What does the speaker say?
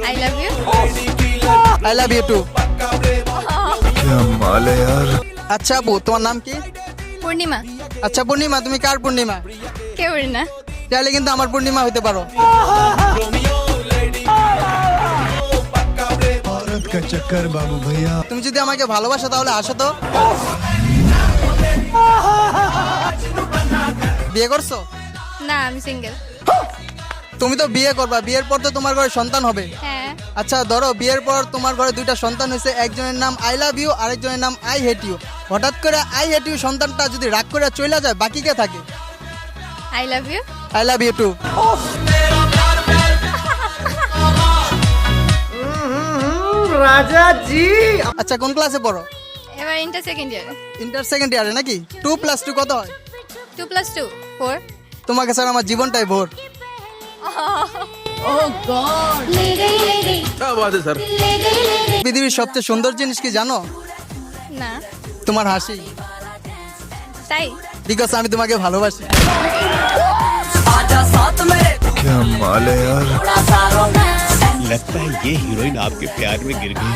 I love you. I love you too. क्या माल है यार। আচ্ছা আপু, তোমার নাম কি? পূর্ণিমা। আচ্ছা পূর্ণিমা, তুমি কার পূর্ণিমা? কেউ না। চাইলে কিন্তু আমার পূর্ণিমা হইতে পারো। औरत का चक्कर बाबू भैया। তুমি যদি আমাকে ভালোবাসো তাহলে আসো তো। বিয়ে করছো? না, আমি সিঙ্গেল। তুমি তো বিয়ে করবা, বিয়ের পর তো তোমার ঘরে সন্তান হবে। হ্যাঁ। আচ্ছা ধরো বিয়ের পর তোমার ঘরে দুইটা সন্তান হয়েছে, একজনের নাম আই লাভ ইউ, আরেকজনের নাম আই হেট ইউ। হঠাৎ করে আই হেট ইউ সন্তানটা যদি রাগ করে চলে যায়, বাকি কে থাকে? I love you. I love you too. Raja ji. আচ্ছা কোন ক্লাসে পড়ো? এবার inter second year. Inter second ইয়ারে নাকি? 2 + 2 কত হয়? 2 + 2 4। তোমাকে স্যার আমার জীবনটাই ভোর। क्या बात है सर। পৃথিবীর সবচেয়ে সুন্দর জিনিস কি জানো? না, তোমার হাসি। তাই? বিকজ আমি তোমাকে ভালোবাসি। क्या माल है यार। लगता है ये हीरोइन आपके प्यार में गिर गई।